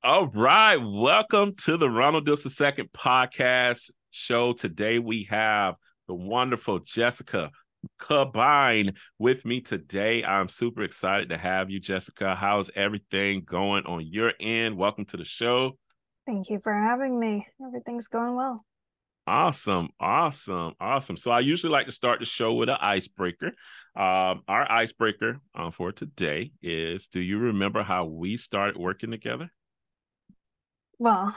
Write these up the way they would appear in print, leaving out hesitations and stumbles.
All right. Welcome to the Ronald Diltz II podcast show. Today we have the wonderful Jessica Cobine with me today. I'm super excited to have you, Jessica. How's everything going on your end? Welcome to the show. Thank you for having me. Everything's going well. Awesome. So I usually like to start the show with an icebreaker. Our icebreaker for today is, do you remember how we started working together? Well,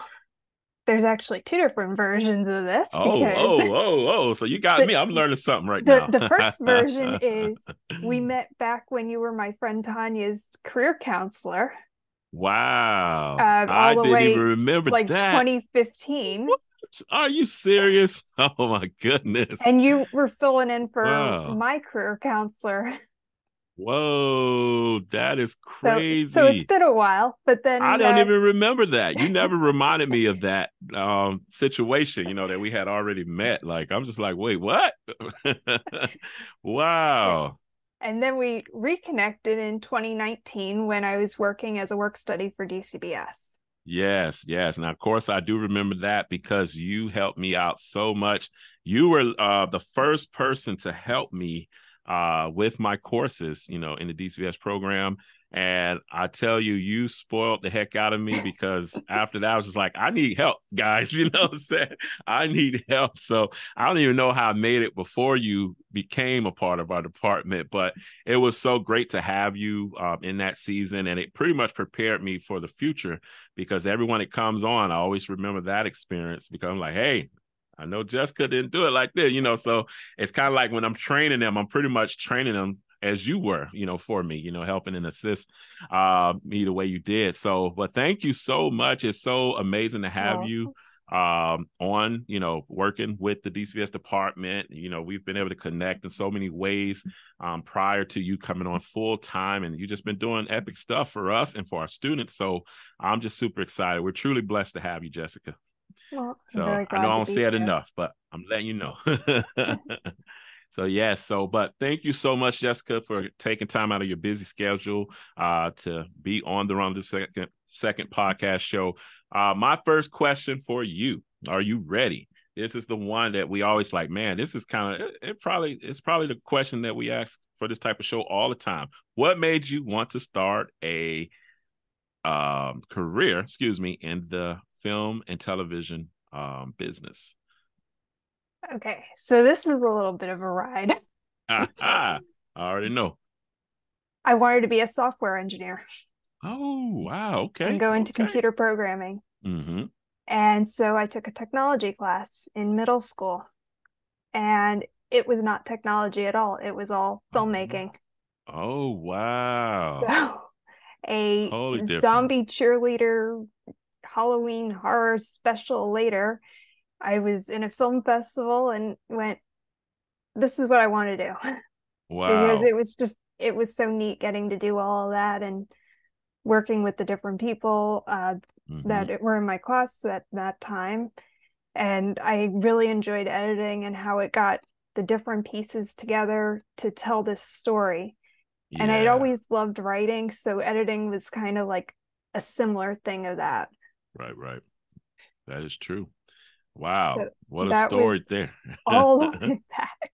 there's actually two different versions of this Oh, because oh, oh, oh. So you got the me. I'm learning something right the now. the first version is we met back when you were my friend Tanya's career counselor, Wow. I all the didn't even way remember like that. 2015. What? Are you serious? Oh my goodness. And you were filling in for Wow. my career counselor. Whoa, that is So it's crazy. been a while, but then I we don't had even remember that. You never reminded me of that situation, that we had already met. Like, I'm just like, wait, what? Wow. and then we reconnected in 2019 when I was working as a work study for DCBS. Yes, yes. Now, of course, I do remember that because you helped me out so much. You were the first person to help me with my courses, in the DCBS program. And I tell you, you spoiled the heck out of me because after that, I was just like, I need help, guys. You know what I'm saying? I need help. So I don't even know how I made it before you became a part of our department, but it was so great to have you in that season. And it pretty much prepared me for the future because everyone that comes on, I always remember that experience because I'm like, hey, I know Jessica didn't do it like this, so it's kind of like when I'm training them, I'm pretty much training them as you were, for me, helping and assist me the way you did. So, but thank you so much. It's so amazing to have Well, you on, working with the DCBS department. We've been able to connect in so many ways prior to you coming on full time, and you just been doing epic stuff for us and for our students. So I'm just super excited. We're truly blessed to have you, Jessica. I'm So very I know glad I to don't be say it here. enough, but I'm letting you know. So yeah, but thank you so much, Jessica, for taking time out of your busy schedule to be on the Run the Second podcast show. My first question for you: are you ready? This is the one that we always like. Man, this is kind of it's probably the question that we ask for this type of show all the time. What made you want to start a career, in the film and television business? Okay, so this is a little bit of a ride. I already know. I wanted to be a software engineer Oh, wow. and Okay. go into Okay. computer programming. Mm-hmm. And so I took a technology class in middle school, and it was not technology at all. It was all Oh, filmmaking. oh, wow. So a Totally different. zombie cheerleader, Halloween horror special later, I was in a film festival and went, this is what I want to do. Because Wow. it was so neat getting to do all of that and working with the different people Mm-hmm. that were in my class at that time. And I really enjoyed editing and how it got the different pieces together to tell this story. And I'd Yeah. always loved writing, so editing was kind of like a similar thing of that. Right, right. That is true. Wow. So What a that story was there. all the way back.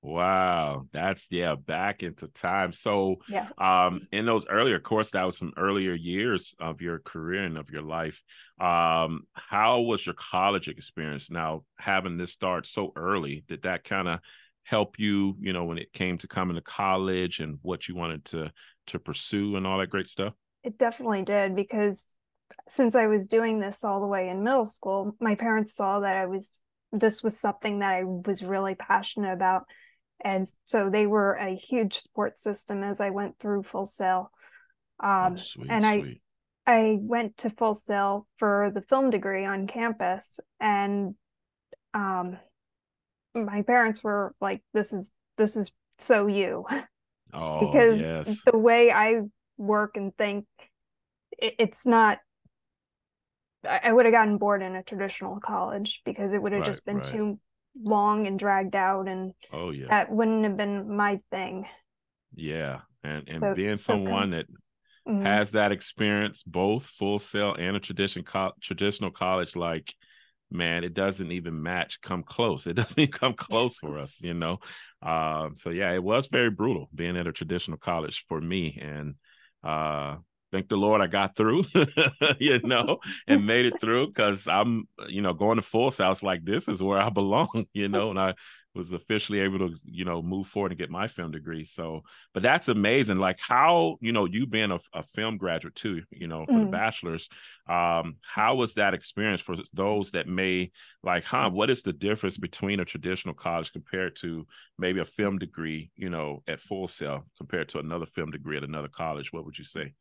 Wow, that's back into time. So, Yeah, in those earlier, of course, that was some earlier years of your career and of your life. How was your college experience? Now, having this start so early, did that kind of help you, when it came to coming to college and what you wanted to pursue and all that great stuff? it definitely did because since I was doing this all the way in middle school, my parents saw that this was something that I was really passionate about. And so they were a huge support system as I went through Full Sail. Oh, sweet, And sweet. I went to Full Sail for the film degree on campus, and um, my parents were like, this is so you," Oh, because yes. the way I work and think, it's not. I would have gotten bored in a traditional college because it would have Right, just been right. too long and dragged out, and Oh, yeah. that wouldn't have been my thing. Yeah. And So being so someone come that has that experience, both Full Sail and a traditional college, like, man, it doesn't even come close. It doesn't even come close for us, you know? So yeah, it was very brutal being at a traditional college for me. And thank the Lord I got through, you know, and made it through, because I'm, you know, going to Full Sail, I was like, this is where I belong, you know, and I was officially able to, you know, move forward and get my film degree. So, but that's amazing. Like how, you know, you being a film graduate too, you know, for the bachelor's, how was that experience for those that may like, what is the difference between a traditional college compared to maybe a film degree, you know, at Full Sail compared to another film degree at another college? What would you say?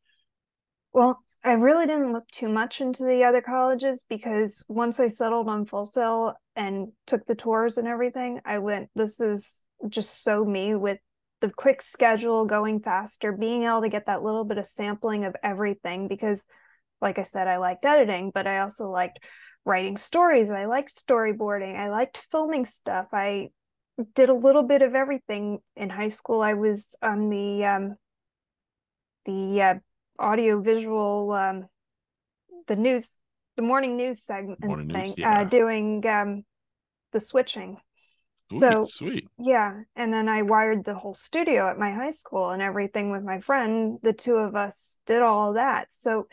Well, I really didn't look too much into the other colleges, because once I settled on Full Sail and took the tours and everything, I went, this is just so me, with the quick schedule, going faster, being able to get that little bit of sampling of everything. Because, like I said, I liked editing, but I also liked writing stories. I liked storyboarding. I liked filming stuff. I did a little bit of everything in high school. I was on the audio visual, the morning news segment Morning news, thing, yeah. doing the switching. Sweet, So sweet. yeah, and then I wired the whole studio at my high school and everything with my friend. The two of us did all of that. So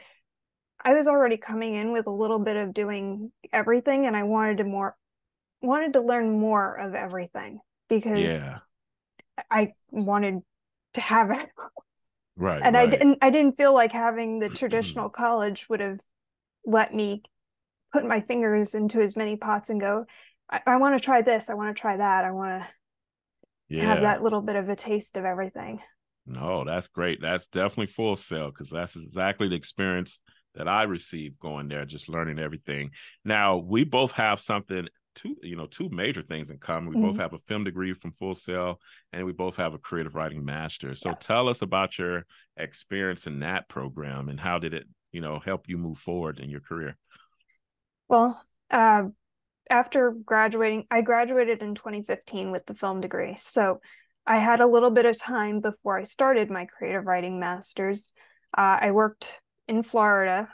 I was already coming in with a little bit of doing everything, and I wanted to learn more of everything, because Yeah. I wanted to have it. Right, And right. I didn't feel like having the traditional college would have let me put my fingers into as many pots and go, I want to try this, I want to try that, I want to have Yeah. that little bit of a taste of everything. No, that's great. That's definitely Full Sail, because that's exactly the experience that I received going there, just learning everything. Now, we both have two major things in common. We both have a film degree from Full Sail, and we both have a creative writing master. So Yes. tell us about your experience in that program, and how did it, you know, help you move forward in your career? Well, after graduating, I graduated in 2015 with the film degree. So I had a little bit of time before I started my creative writing master's. I worked in Florida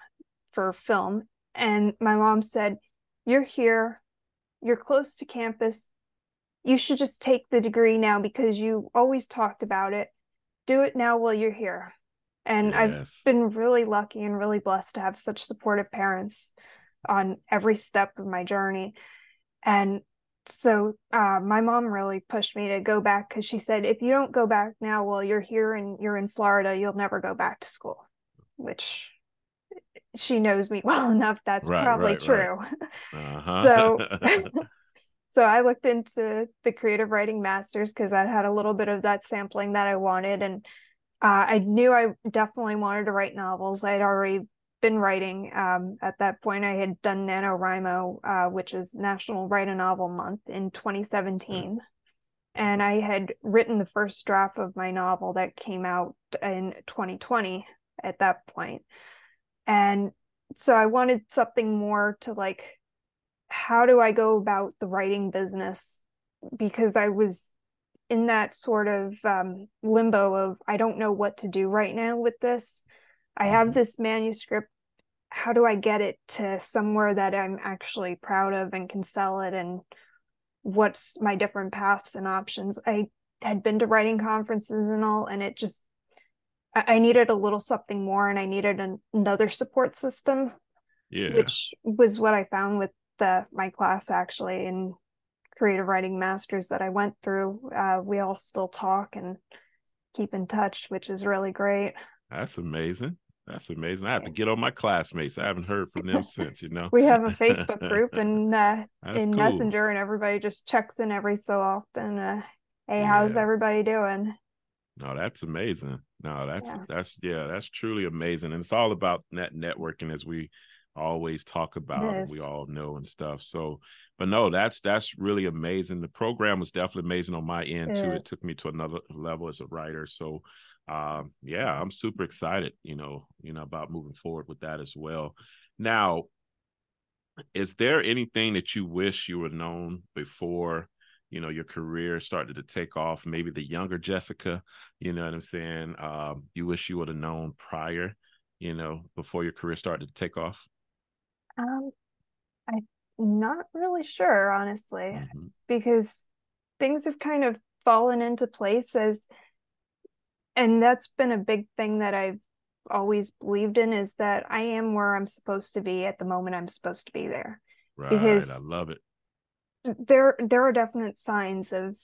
for film, and my mom said, you're here, you're close to campus, you should just take the degree now because you always talked about it. Do it now while you're here. And I've Yes. been really lucky and really blessed to have such supportive parents on every step of my journey. And so my mom really pushed me to go back, because she said, if you don't go back now while you're here and you're in Florida, you'll never go back to school, which she knows me well enough. That's Right, probably right, right. true. Uh-huh. So so I looked into the creative writing masters, because I had a little bit of that sampling that I wanted. And I knew I definitely wanted to write novels. I had already been writing. At that point, I had done NaNoWriMo, which is National Write a Novel Month, in 2017. And I had written the first draft of my novel that came out in 2020 at that point. And so I wanted something more to, like, how do I go about the writing business? Because I was in that sort of limbo of, I don't know what to do right now with this. I have this manuscript. How do I get it to somewhere that I'm actually proud of and can sell it? And what's my different paths and options? I had been to writing conferences and all, and it just, I needed a little something more, and I needed another support system, Yeah. which was what I found with my class, actually, in creative writing masters that I went through. We all still talk and keep in touch, which is really great. That's amazing. That's amazing. I have to get on my classmates. I haven't heard from them since, you know. We have a Facebook group and That's in cool. Messenger, and everybody just checks in every so often. Hey, how's Yeah. everybody doing? No, that's amazing. No, Yeah, that's truly amazing. And it's all about networking, as we always talk it about and we is. all know and stuff. So, but no, that's really amazing. The program was definitely amazing on my It end too. It is. took me to another level as a writer. So yeah, I'm super excited, about moving forward with that as well. Now, is there anything that you wish you were known before your career started to take off, maybe the younger Jessica, you know what I'm saying? You wish you would have known prior, before your career started to take off? Um, I'm not really sure, honestly, Mm-hmm. because things have kind of fallen into place and that's been a big thing that I've always believed in, is that I am where I'm supposed to be at the moment I'm supposed to be there. Right. I Because love it. there are definite signs of,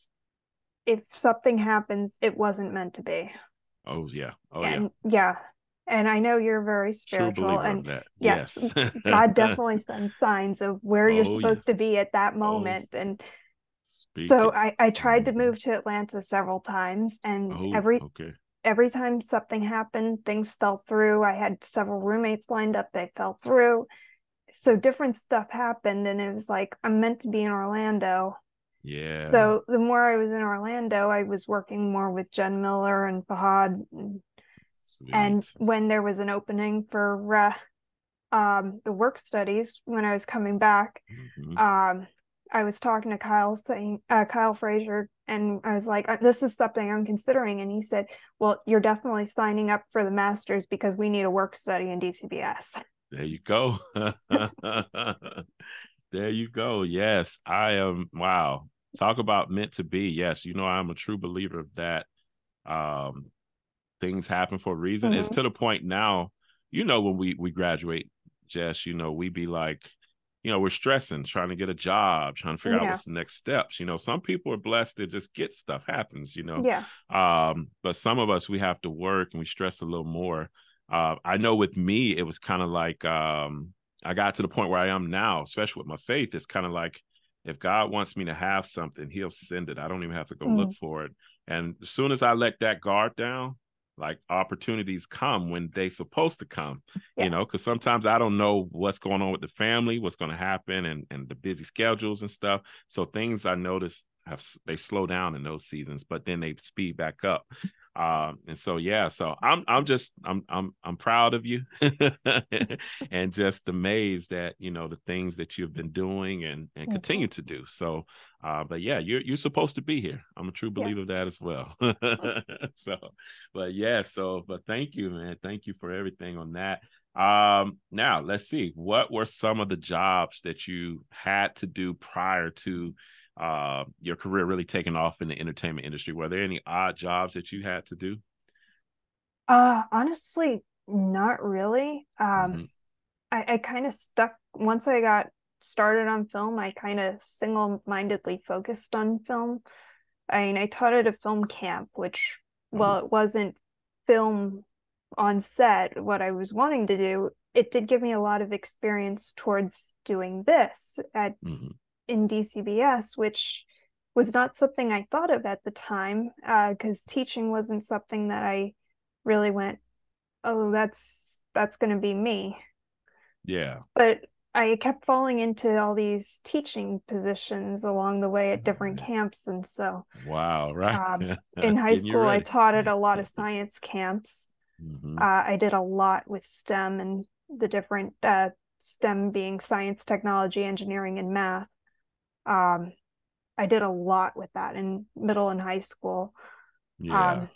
if something happens, it wasn't meant to be. Oh, yeah. Oh, yeah. And yeah, and I know you're very True spiritual, believer of and that. yes, Yes. God definitely sends signs of where you're Oh, supposed yes. to be at that Oh, moment. And speak so it. I tried to Mm-hmm. move to Atlanta several times, and Oh, okay. every time something happened, things fell through. I had several roommates lined up, they fell through. So different stuff happened, and it was like, I'm meant to be in Orlando. Yeah. So the more I was in Orlando, I was working more with Jen Miller and Fahad. And Sweet. when there was an opening for the work studies, when I was coming back, Mm-hmm. um, I was talking to Kyle Frazier, and I was like, this is something I'm considering. And he said, well, you're definitely signing up for the master's because we need a work study in DCBS. There you go. There you go. Yes, I am. Wow. Talk about meant to be. Yes, I'm a true believer of that. Um, Things happen for a reason. It's Mm-hmm. to the point now, when we graduate, Jess, we be like, we're stressing, trying to get a job, trying to figure out Yeah. what's the next steps. Some people are blessed to just get stuff happens. Yeah. But some of us, we have to work and we stress a little more. I know with me, it was kind of like I got to the point where I am now, especially with my faith. It's kind of like, if God wants me to have something, he'll send it. I don't even have to go look Mm. for it. And as soon as I let that guard down, like, opportunities come when they supposed to come, Yes. because sometimes I don't know what's going on with the family, what's going to happen, and the busy schedules and stuff. So things I notice they slow down in those seasons, but then they speed back up. And so yeah, so I'm proud of you, and just amazed at the things that you've been doing and Mm-hmm. continue to do. So but yeah, you're supposed to be here. I'm a true Yes. believer of that as well. So, but thank you, man. Thank you for everything on that. Now let's see. What were some of the jobs that you had to do prior to your career really taking off in the entertainment industry? Were there any odd jobs that you had to do? Honestly, not really. Mm-hmm. I kind of stuck once I got started on film. I kind of single-mindedly focused on film. I mean, I taught at a film camp, which, Oh. well, it wasn't film on set, what I was wanting to do. It did give me a lot of experience towards doing this at Mm-hmm. in DCBS, which was not something I thought of at the time, because teaching wasn't something that I really went, oh, that's going to be me. Yeah. But I kept falling into all these teaching positions along the way at different Right. camps. And so Wow. Right. in high Getting you school, I ready. taught at a lot of science camps. Mm-hmm. I did a lot with STEM and the different STEM being science, technology, engineering, and math. Um, I did a lot with that in middle and high school. Yeah. Um,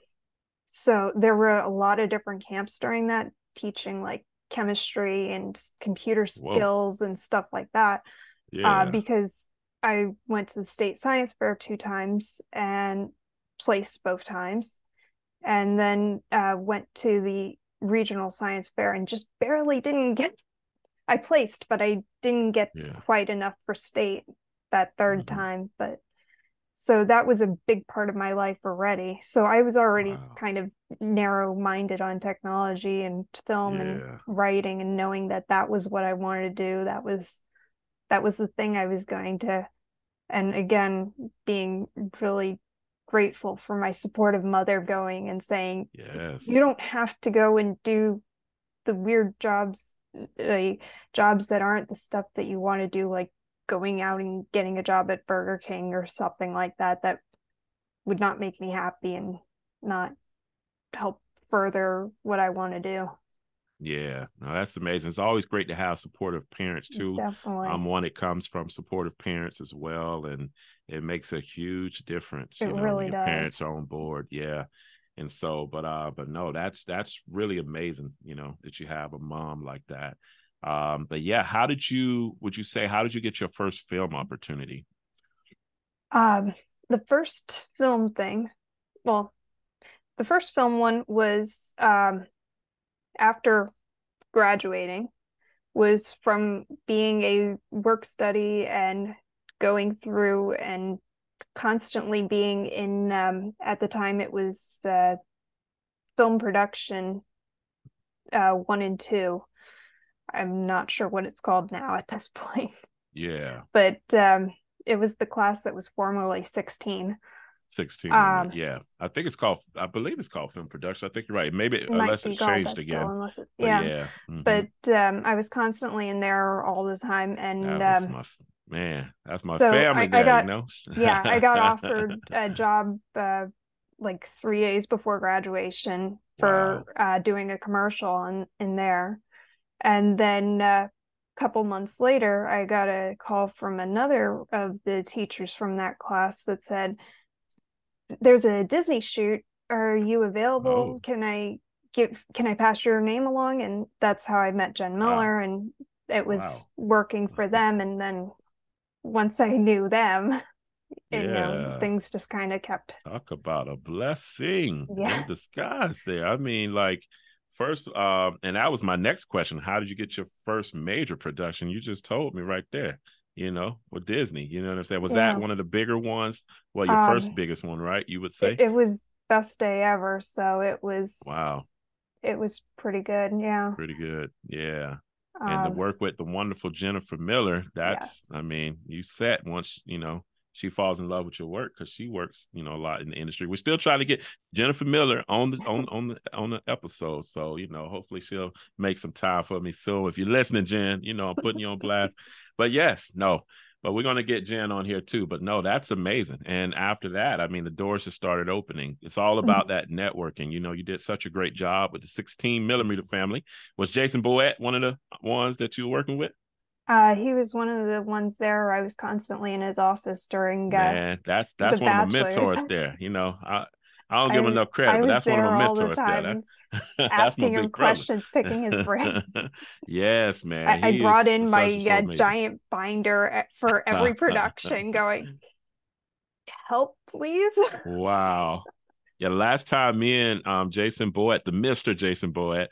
so there were a lot of different camps during that, teaching like chemistry and computer Whoa. skills and stuff like that. Yeah. Because I went to the state science fair 2 times and placed both times, and then went to the regional science fair and just barely didn't get. I placed, but I didn't get Yeah. quite enough for state that third Mm-hmm. time. But so that was a big part of my life already. So I was already Wow. kind of narrow minded on technology and film and Yeah. writing, and knowing that that was what I wanted to do. That was the thing I was going to. And again, being really grateful for my supportive mother going and saying, you Yes. don't have to go and do the weird jobs, jobs that aren't the stuff that you want to do, like going out and getting a job at Burger King or something like that, that would not make me happy and not help further what I want to do. Yeah, no, that's amazing. It's always great to have supportive parents too. Definitely. One, it comes from supportive parents as well, and it makes a huge difference, It when really your does. parents are on board. Yeah, and so, but no, that's really amazing. That you have a mom like that. But yeah, would you say, how did you get your first film opportunity? Um, the first film thing, well, the first film one was after graduating, was from being a work study and going through and constantly being in, at the time it was film production 1 and 2. I'm not sure what it's called now at this point, Yeah, but it was the class that was formerly 16. 16 on it. Um, Yeah, I believe it's called film production. I think you're right. Maybe it might unless be it's called changed that still, again. unless it, But yeah. yeah. But I was constantly in there all the time, and That was man. That's my so family I there. got, yeah, I got offered a job like 3 days before graduation for Wow. doing a commercial in there. And then a couple months later, I got a call from another of the teachers from that class that said, "There's a Disney shoot. Are you Oh, available? Can I pass your name along?" And that's how I met Jen wow. Miller, and it was Wow. working for them. And then once I knew them, Yeah. things just kind of kept, Talk about a blessing in yeah. disguise there. I mean, like, first, and that was my next question. How did you get your first major production? You just told me right there, with Disney. You know what I'm saying? Was that Yeah. one of the bigger ones? Well, your first Um, biggest one, right? You would it, say? it was best day ever, so Wow. it was pretty good. Yeah. Pretty good. Yeah. And to Um, work with the wonderful Jennifer Miller, yes. I mean, you set once, she falls in love with your work because she works, a lot in the industry. We're still trying to get Jennifer Miller on the episode. So, hopefully she'll make some time for me. So if you're listening, Jen, I'm putting you on blast. But yes, no, but we're going to get Jen on here too. But no, that's amazing. And after that, I mean, the doors just started opening. It's all about that networking. You did such a great job with the 16 millimeter family. Was Jason Boett one of the ones that you were working with? He was one of the ones there. I was constantly in his office during Man, the that's one of my Bachelors. mentors there. I don't give him enough credit, I but was that's one of my there all the mentors there. time That's my asking him big brother. questions, picking his brain. Yes, man. I He brought is in my so amazing. giant binder for every production, going, "Help, please." Wow. Yeah, last time me and Jason Boett, the Mr. Jason Boett,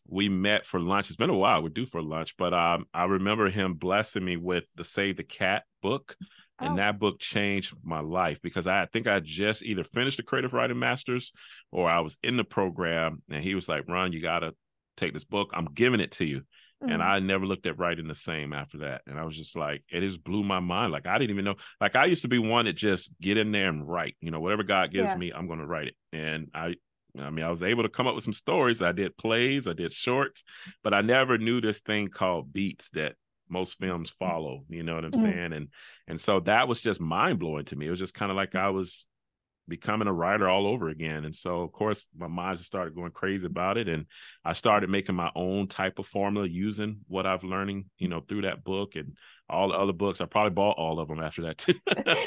we met for lunch. It's been a while. We're due for lunch, but I remember him blessing me with the Save the Cat book. And Oh, that book changed my life because I think I just either finished the creative writing masters or I was in the program. And he was like, "Ron, you got to take this book. I'm giving it to you." And mm, I never looked at writing the same after that. And I was just like, it just blew my mind. Like, I didn't even know. Like, I used to be one that just get in there and write. Whatever God gives yeah. me, I'm going to write it. And I mean, I was able to come up with some stories. I did plays, I did shorts, but I never knew this thing called beats that most films follow. You know what I'm Mm, saying? And so that was just mind blowing to me. It was just kind of like I was becoming a writer all over again. And so, of course, my mind just started going crazy about it. And I started making my own type of formula using what I've learning, through that book and all the other books. I probably bought all of them after that too.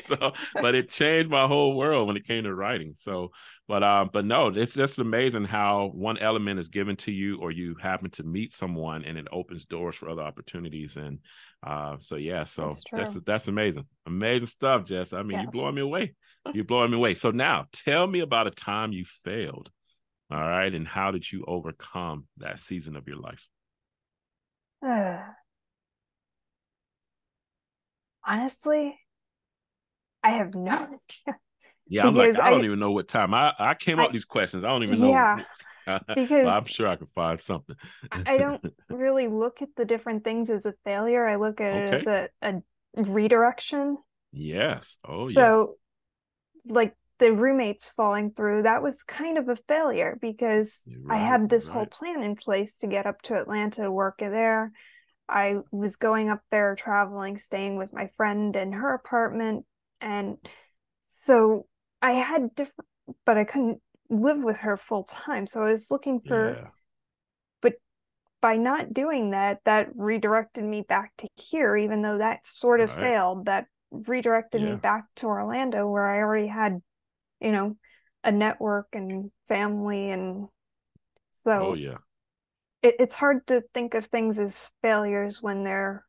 So, but it changed my whole world when it came to writing. So, but no, it's just amazing how one element is given to you or you happen to meet someone and it opens doors for other opportunities. And so yeah, so it's true. that's amazing. Amazing stuff, Jess. I mean, you Yes. blowing me away. You're blowing me away. So now tell me about a time you failed. All right. And how did you overcome that season of your life? Honestly, I have no idea Yeah, I'm like, because I don't even know what time. I came up I, with these questions. I don't even know. yeah, But because I'm sure I could find something. I don't really look at the different things as a failure. I look at it as Okay. a redirection. Yes. Oh, yeah. So, like the roommates falling through, that was kind of a failure because You're I right. had You're this whole right. plan in place to get up to Atlanta to work there. I was going up there, traveling, staying with my friend in her apartment. And so I had different, but I couldn't live with her full time. So I was looking for Yeah. by not doing that, that redirected me back to here, even though that sort of Right. failed. That redirected me Yeah. back to Orlando, where I already had, you know, a network and family. And Oh so yeah. it's hard to think of things as failures when they're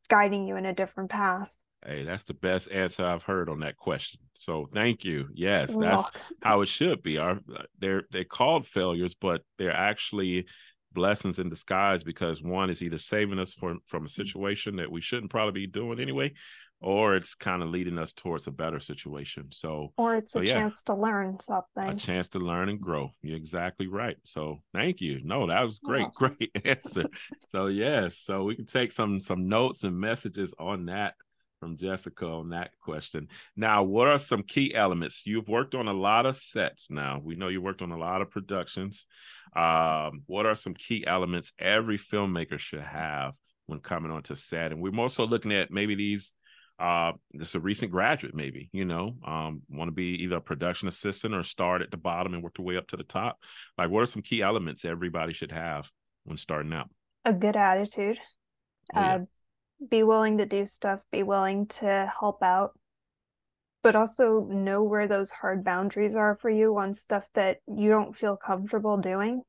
guiding you in a different path. Hey, that's the best answer I've heard on that question. So thank you. Yes, You're that's welcome. how it should be. They're called failures, but they're actually blessings in disguise, because one is either saving us from a situation that we shouldn't probably be doing anyway, or it's kind of leading us towards a better situation. So Or it's so a yeah, chance to learn a something. chance to learn and grow. You're exactly right. So thank you. No, that was You're great. welcome. Great answer. So yes, so we can take some notes and messages on that from Jessica on that question. Now, what are some key elements? You've worked on a lot of sets now. We know you worked on a lot of productions. What are some key elements every filmmaker should have when coming onto set? And we're also looking at maybe these just a recent graduate, maybe, want to be either a production assistant or start at the bottom and work their way up to the top. Like, what are some key elements everybody should have when starting out? A good attitude. Oh yeah. Uh, be willing to do stuff, be willing to help out, but also know where those hard boundaries are for you on stuff that you don't feel comfortable doing, Right.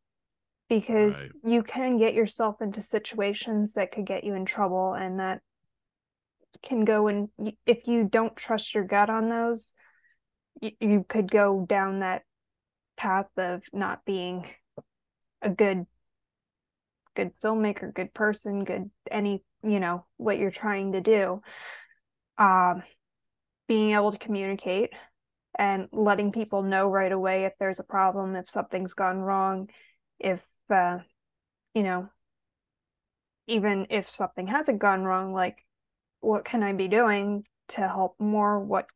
because you can get yourself into situations that could get you in trouble, and that can go, and if you don't trust your gut on those, you could go down that path of not being a good filmmaker, good person, good any, what you're trying to do. Um, being able to communicate and letting people know right away if there's a problem, if something's gone wrong, if you know, even if something hasn't gone wrong, like, what can I be doing to help more? What,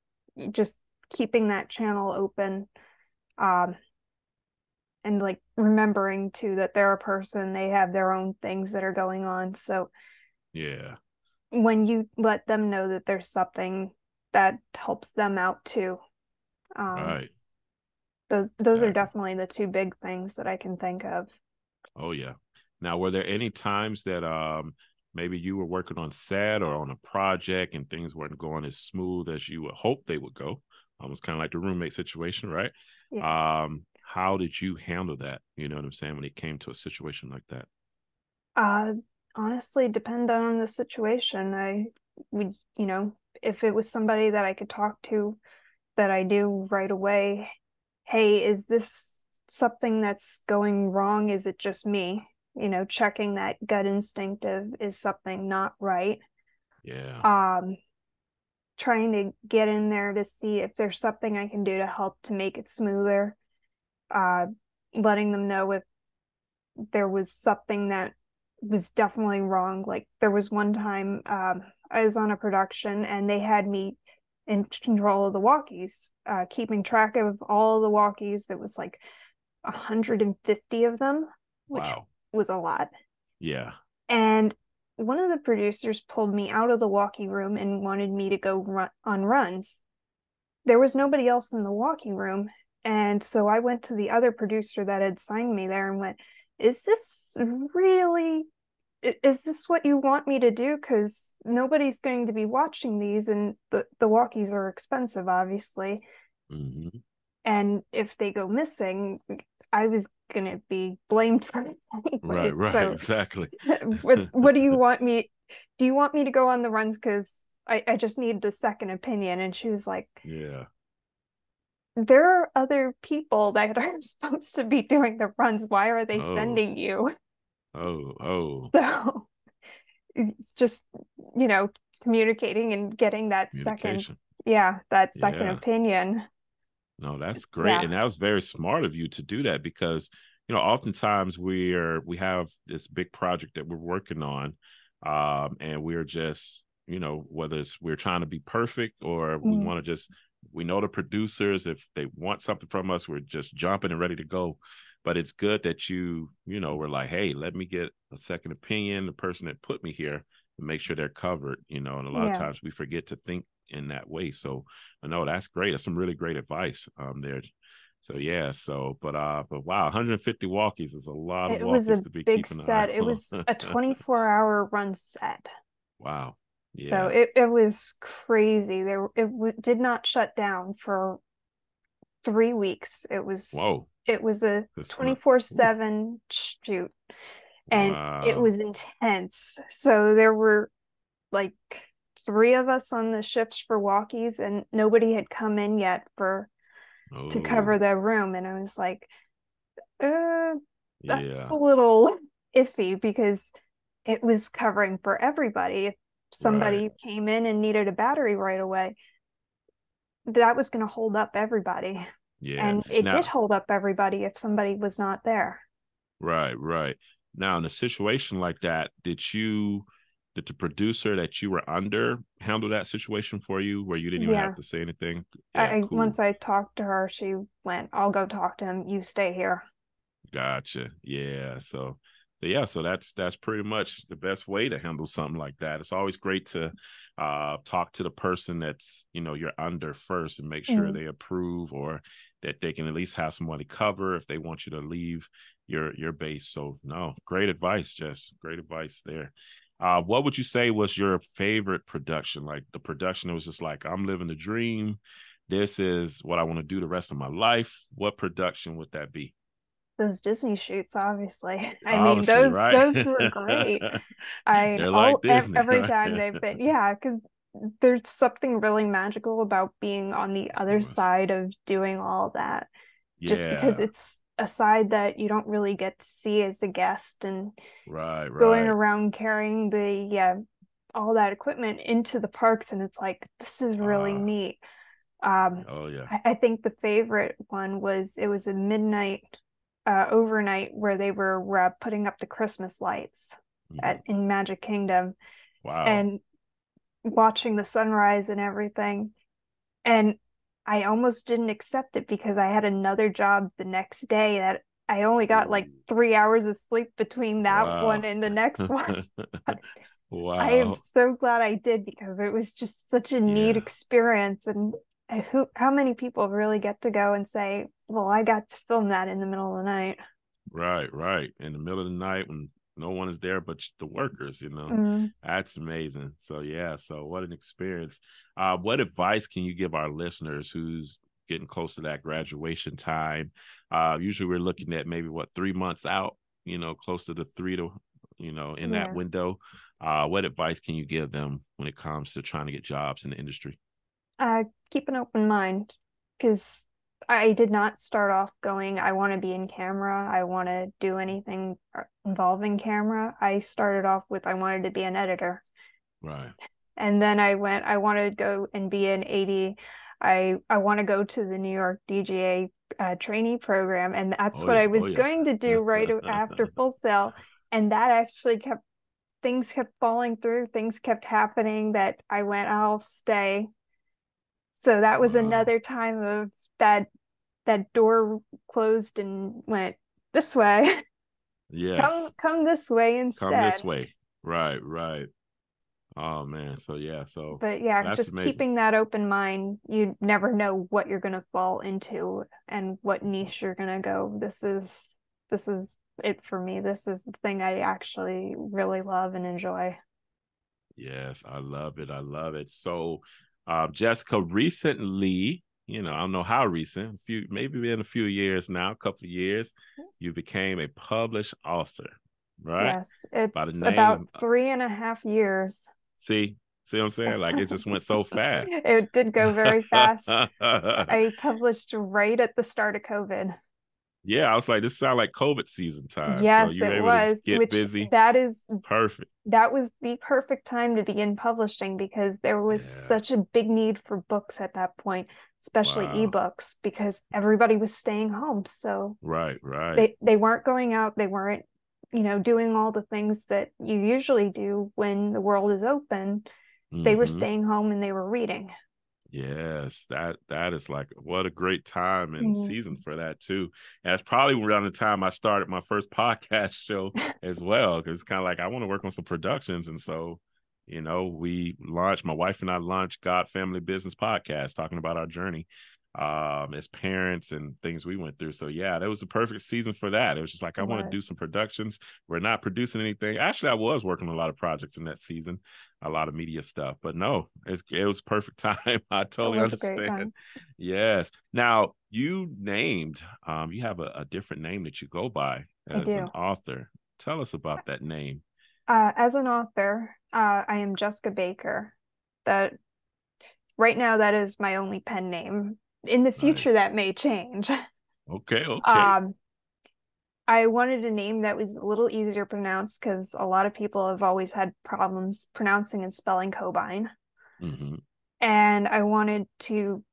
just keeping that channel open, um, and like remembering too that they're a person, they have their own things that are going on. So Yeah. when you let them know that there's something that helps them out too, um, Right. those are Exactly. definitely the two big things that I can think of. Oh yeah. Now, were there any times that maybe you were working on set or on a project and things weren't going as smooth as you would hope they would go? Almost kind of like the roommate situation, right? Yeah. How did you handle that? You know what I'm saying, when it came to a situation like that? Uh, honestly, depend on the situation. I would, if it was somebody that I could talk to, that I do right away, hey, is this something that's going wrong? Is it just me? Checking that gut instinctive, is something not right? Yeah. Um, trying to get in there to see if there's something I can do to help to make it smoother. Uh, letting them know if there was something that was definitely wrong. Like, there was one time, I was on a production and they had me in control of the walkies, keeping track of all the walkies. It was like 150 of them, which Wow. was a lot. Yeah. And one of the producers pulled me out of the walkie room and wanted me to go on runs. There was nobody else in the walkie room. And so I went to the other producer that had signed me there and went, is this really, is this what you want me to do? Because nobody's going to be watching these, and the walkies are expensive, obviously. Hmm. And if they go missing, I was going to be blamed for it Right. anyways. Right. So Exactly. what do you want me? Do you want me to go on the runs? Because I just need the second opinion. And she was like, Yeah. there are other people that are supposed to be doing the runs. Why are they Oh. sending you? Oh. Oh. So it's just, you know, communicating and getting that second, Communication. yeah, that second Yeah. opinion. No, that's great. Yeah. And that was very smart of you to do that, because, oftentimes we have this big project that we're working on. And we're just, whether it's we're trying to be perfect, or we Mm, want to just, we know the producers, if they want something from us, we're just jumping and ready to go. But it's good that we're like, hey, let me get a second opinion, the person that put me here, and make sure they're covered, and a lot of yeah. times we forget to think in that way. So I know that's great. That's some really great advice there. So yeah, but wow, 150 walkies is a lot of It was walkies a to be big keeping an eye set. It on. was a 24-hour run set. Wow. So Yeah. it was crazy. Did not shut down for 3 weeks. Whoa. It was a That's not. Ooh, 24/7 shoot, and it wow. was intense. So there were like three of us on the ships for walkies, and nobody had come in yet for to cover Oh, the room. And I was like, uh, that's a yeah. little iffy because it was covering for everybody. If Right. somebody came in and needed a battery right away, that was going to hold up everybody. Yeah. And it did Now, hold up everybody if somebody was not there. right, right. Now, in a situation like that, did the producer that you were under handle that situation for you where you didn't even have Yeah. to say anything? Yeah, I cool. once I talked to her, she went, "I'll go talk to him. You stay here." Gotcha. Yeah. So yeah, so that's pretty much the best way to handle something like that. It's always great to talk to the person that's, you're under first and make sure Mm. they approve or that they can at least have somebody cover if they want you to leave your base. So no, great advice, Jess. Great advice there. What would you say was your favorite production? Like the production that was just like, I'm living the dream. This is what I want to do the rest of my life. What production would that be? Those Disney shoots, obviously. I mean, Obviously, right? those were great. They're like Disney, Every right? time they've been, yeah, because there's something really magical about being on the other Almost. side of doing all that, just because Yeah. it's a side that you don't really get to see as a guest, and Right, going right. around carrying the, yeah, all that equipment into the parks, and it's like, this is really Uh, neat. oh yeah. I think the favorite one was, it was a midnight, overnight, where they were putting up the Christmas lights Mhm. in Magic Kingdom, Wow. and watching the sunrise and everything. And I almost didn't accept it because I had another job the next day that I only got Ooh, like 3 hours of sleep between that one wow. and the next one. But I am Wow. so glad I did because it was just such a neat Yeah. experience. And how many people really get to go and say, well, I got to film that in the middle of the night? Right, right. In the middle of the night when no one is there but the workers. Mm. That's amazing. So yeah, so what an experience. What advice can you give our listeners who's getting close to that graduation time? Usually we're looking at maybe 3 months out, close to the three to, in that Yeah. window. What advice can you give them when it comes to trying to get jobs in the industry? Keep an open mind because I did not start off going, I want to be in camera. I want to do anything involving camera. I started off with, I wanted to be an editor. Right. And then I want to go and be an AD. I want to go to the New York DGA trainee program. And that's Oh what yeah. I Oh was yeah. going to do right after Full Sail. And that actually things kept falling through. Things kept happening that I went, I'll stay. So that was Wow. another time of that door closed and went this way. Yes. Come this way Come this instead. way. Right, right. Oh man. So yeah, so But yeah, that's just amazing. keeping that open mind, you never know what you're gonna fall into and what niche you're gonna go. This is it for me. This is the thing I actually really love and enjoy. Yes, I love it. I love it. So, Jessica, recently, I don't know how recent, maybe in a few years now, a couple of years, you became a published author, right? Yes, By the it's about name, 3.5 years. see, see what I'm saying? Like it just went so fast. It did go very fast. I published right at the start of COVID. Yeah, I was like, this sounds like COVID season time. So Yes, you were it able to just was, get which busy. Perfect. that was the perfect time to begin publishing because there was Yeah. such a big need for books at that point, especially Wow. ebooks, because everybody was staying home. So Right, right. they weren't going out, they weren't, doing all the things that you usually do when the world is open. They were Mm-hmm. staying home and they were reading. Yes, that is like what a great time and Mm. season for that too. And that's probably around the time I started my first podcast show as well. Cause it's kind of like I want to work on some productions. And so, we launched, my wife and I launched God Family Business Podcast, talking about our journey. as parents and things we went through. So yeah, that was the perfect season for that. It was just like, I want to do some productions. We're not producing anything. Actually, I was working on a lot of projects in that season, a lot of media stuff, but no, it was perfect time. I totally was a great understand. time. Yes. Now you named, you have a different name that you go by I as an do. author. Tell us about that name. As an author, I am Jessica Baker. That right now that is my only pen name. In the future, Nice. that may change. Okay. Okay. Um, I wanted a name that was a little easier to pronounce because a lot of people have always had problems pronouncing and spelling Cobine. Mm-hmm. And I wanted to,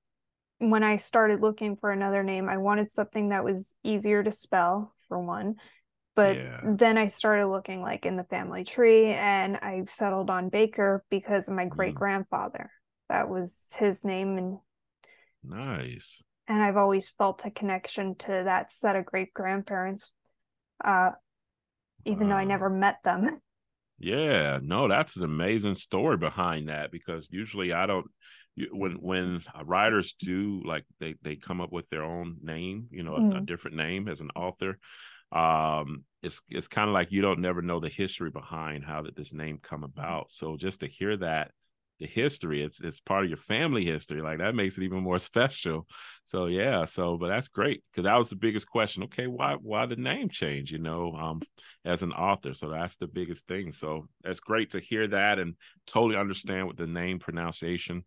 when I started looking for another name, I wanted something that was easier to spell, for one. But Yeah. then I started looking like in the family tree and I settled on Baker because of my great Mm, grandfather. That was his name, nice. and I've always felt a connection to that set of great grandparents, uh, even though I never Wow. met them. Yeah, no, that's an amazing story behind that because usually I don't when writers do like they come up with their own name, a Mm, different name as an author. It's kind of like you don't never know the history behind how did this name come about. So just to hear that the history, it's part of your family history, like that makes it even more special. So yeah, but that's great because that was the biggest question. Okay, why the name change, as an author? So that's the biggest thing. So that's great to hear that and totally understand with the name pronunciation.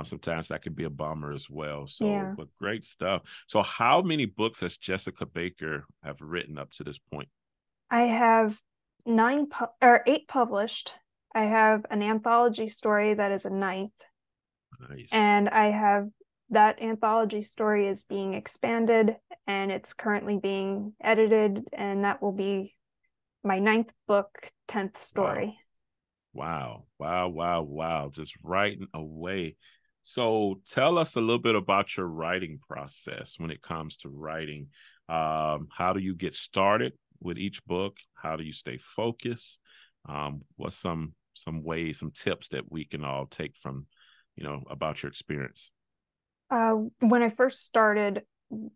Sometimes that could be a bummer as well. So, yeah. but great stuff. So, how many books has Jessica Baker have written up to this point? I have or eight published. I have an anthology story that is a ninth, Nice. and I have that anthology story is being expanded and it's currently being edited, and that will be my ninth book, 10th Wow. story. Wow. Wow. Wow. Wow. Just writing away. So, tell us a little bit about your writing process when it comes to writing. How do you get started with each book? How do you stay focused? What's some ways, some tips that we can all take from, about your experience? When I first started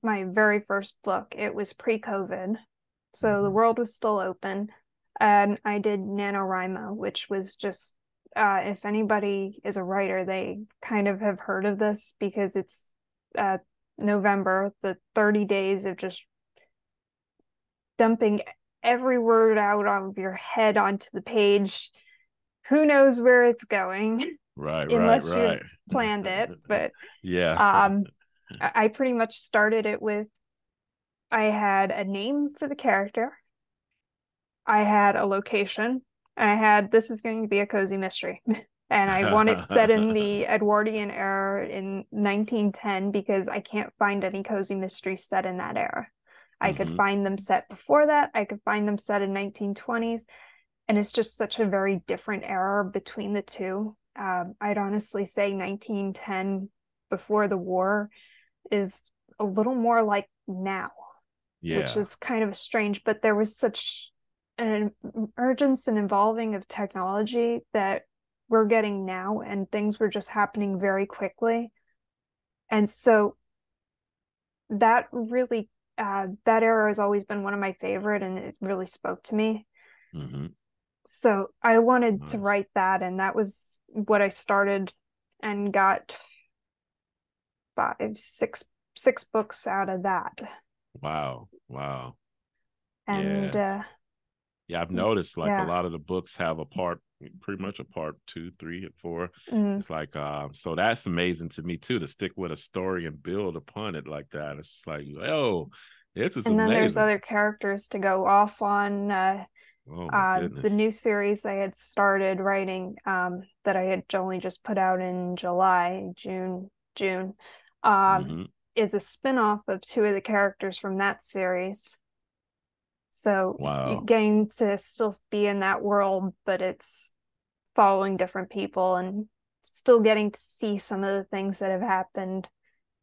my very first book, it was pre-COVID. So the Mm-hmm. world was still open. And I did NaNoWriMo, which was just, if anybody is a writer, they kind of have heard of this because it's uh, November, the 30 days of just dumping every word out of your head onto the page. Who knows where it's going Right, right, unless you've right. planned it. But Yeah. um, I pretty much started it with I had a name for the character, I had a location, and I had this is going to be a cozy mystery. And I want it set in the Edwardian era in 1910 because I can't find any cozy mysteries set in that era. I could Hmm. find them set before that, I could find them set in 1920s, and it's just such a very different era between the two. I'd honestly say 1910 before the war is a little more like now, which Yeah. is kind of strange, but there was such an emergence and evolving of technology that we're getting now, and things were just happening very quickly. And so that era has always been one of my favorite, and it really spoke to me. Hmm. So I wanted to Nice. write that, and that was what I started and got six books out of that. Wow. Wow. And Yes. Yeah, I've noticed like a yeah. lot of the books have a part, pretty much a part two, three, and four. Mm. It's like, so that's amazing to me too, to stick with a story and build upon it like that. It's just like, oh, this is And then there's amazing. other characters to go off on. Oh my The goodness. new series I had started writing, that I had only just put out in June, um, Hmm. is a spin-off of two of the characters from that series. So Wow. getting to still be in that world, but it's following different people and still getting to see some of the things that have happened.